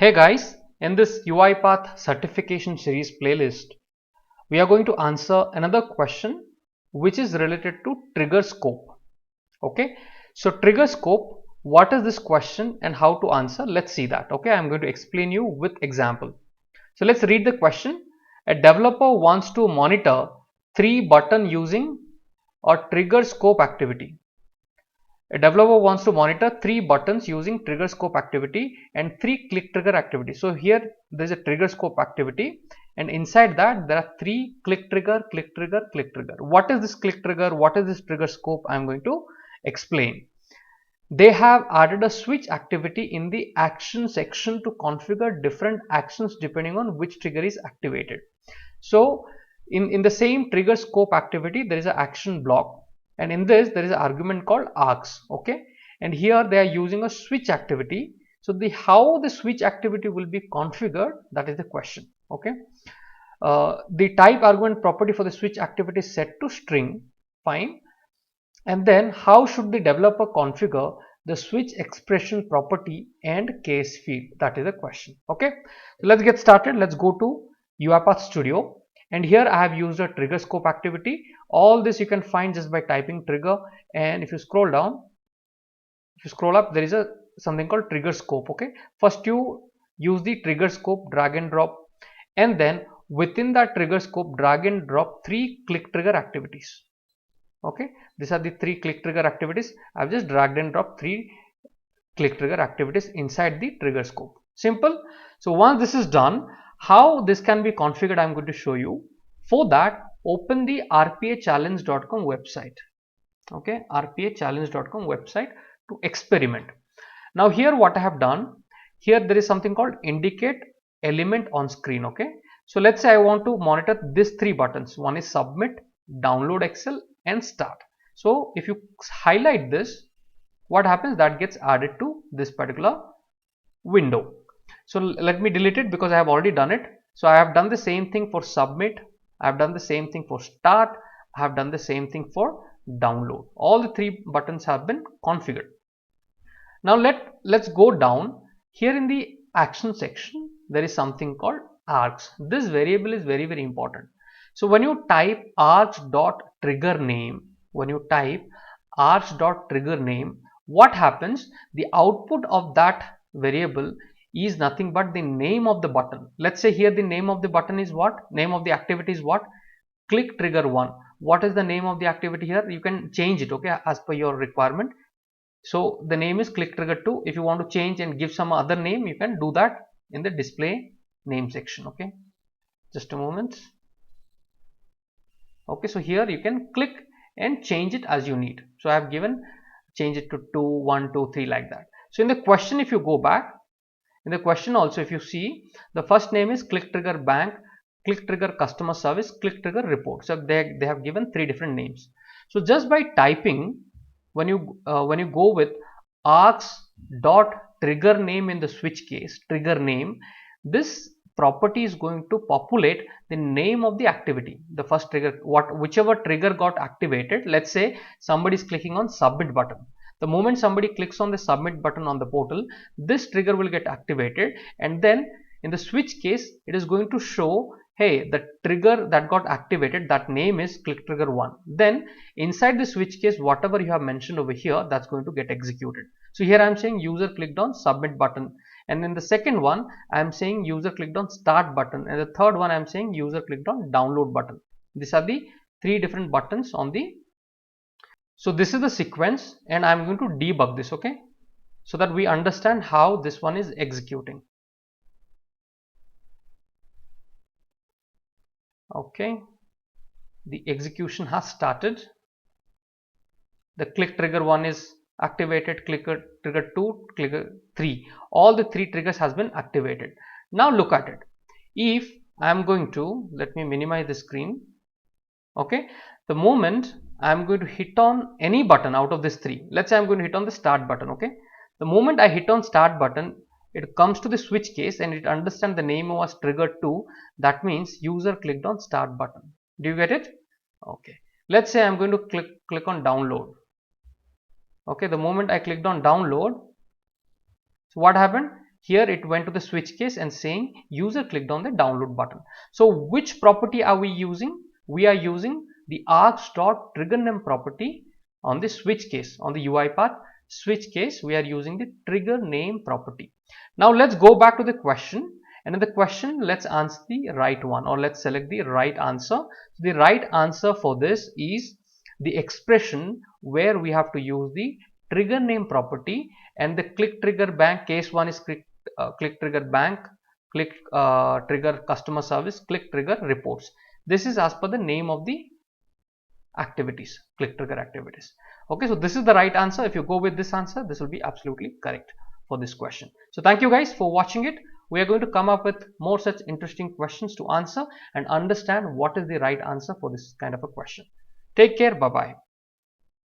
Hey guys, in this UiPath Certification Series playlist, we are going to answer another question which is related to trigger scope. Okay, so trigger scope, what is this question and how to answer? Let's see that. Okay, I'm going to explain you with example. So let's read the question. A developer wants to monitor 3 button using a trigger scope activity. A developer wants to monitor 3 buttons using trigger scope activity and 3 click trigger activity. So here there is a trigger scope activity, and inside that there are 3 click trigger, click trigger, click trigger. What is this click trigger? What is this trigger scope? I am going to explain. They have added a switch activity in the action section to configure different actions depending on which trigger is activated. So in the same trigger scope activity, there is an action block, and in this there is an argument called args. Okay, and here they are using a switch activity. So how the switch activity will be configured, that is the question. Okay, the type argument property for the switch activity is set to string. Fine. And then how should the developer configure the switch expression property and case field? That is the question. Okay, so let's get started. Let's go to UiPath Studio, and here I have used a trigger scope activity. All this you can find just by typing trigger, and if you scroll down, if you scroll up, there is a something called trigger scope. Okay, first you use the trigger scope, drag and drop, and then within that trigger scope drag and drop 3 click trigger activities. Okay, these are the 3 click trigger activities. I've just dragged and dropped 3 click trigger activities inside the trigger scope. Simple. So once this is done, how this can be configured, I'm going to show you. For that, open the rpachallenge.com website. Okay, rpachallenge.com website to experiment. Now here what I have done, here there is something called indicate element on screen. Okay, so let's say I want to monitor these 3 buttons. One is submit, download Excel, and start. So if you highlight this, what happens, that gets added to this particular window. So let me delete it because I have already done it. So I have done the same thing for submit, I have done the same thing for start, I have done the same thing for download. All the 3 buttons have been configured. Now let's go down. Here in the action section there is something called args. This variable is very important. So when you type args.trigger name, when you type args.trigger name, what happens? The output of that variable is nothing but the name of the button. Let's say here the name of the button is what? Name of the activity is what? Click trigger 1. What is the name of the activity here? You can change it, okay, as per your requirement. So the name is click trigger 2. If you want to change and give some other name, you can do that in the display name section. Okay, just a moment. Okay, so here you can click and change it as you need. So I have given, change it to 2, 1, 2, 3 like that. So in the question, if you go back, in the question also, if you see, the first name is click trigger bank, click trigger customer service, click trigger report. So they have given 3 different names. So just by typing, when you go with args.trigger name in the switch case, trigger name, this property is going to populate the name of the activity, the first trigger, whichever trigger got activated. Let's say somebody is clicking on submit button. The moment somebody clicks on the submit button on the portal, this trigger will get activated, and then in the switch case it is going to show, hey, the trigger that got activated, that name is click trigger 1. Then inside the switch case, whatever you have mentioned over here, that's going to get executed. So here I am saying user clicked on submit button, and in the second one I am saying user clicked on start button, and the third one I am saying user clicked on download button. These are the 3 different buttons on the. So this is the sequence, and I am going to debug this, okay, so that we understand how this one is executing. Okay, the execution has started. The click trigger 1 is activated, click trigger 2, click 3, all the 3 triggers has been activated. Now look at it. If I am going to, let me minimize the screen. Okay, the moment I am going to hit on any button out of this 3, let's say I am going to hit on the start button. Okay, the moment I hit on start button, it comes to the switch case and it understands the name was trigger 2. That means user clicked on start button. Do you get it? Okay, let's say I'm going to click on download. Okay, the moment I clicked on download, so what happened? Here it went to the switch case and saying user clicked on the download button. So which property are we using? We are using the args.triggerName property on the switch case. On the UiPath switch case, we are using the trigger name property. Now let's go back to the question, and in the question let's answer the right one, or let's select the right answer. So the right answer for this is the expression where we have to use the trigger name property, and the click trigger bank, case one is click trigger bank, click trigger customer service, click trigger reports. This is as per the name of the activities, click trigger activities. Okay, so this is the right answer. If you go with this answer, this will be absolutely correct for this question. So thank you guys for watching it. We are going to come up with more such interesting questions to answer and understand what is the right answer for this kind of a question. Take care. Bye bye.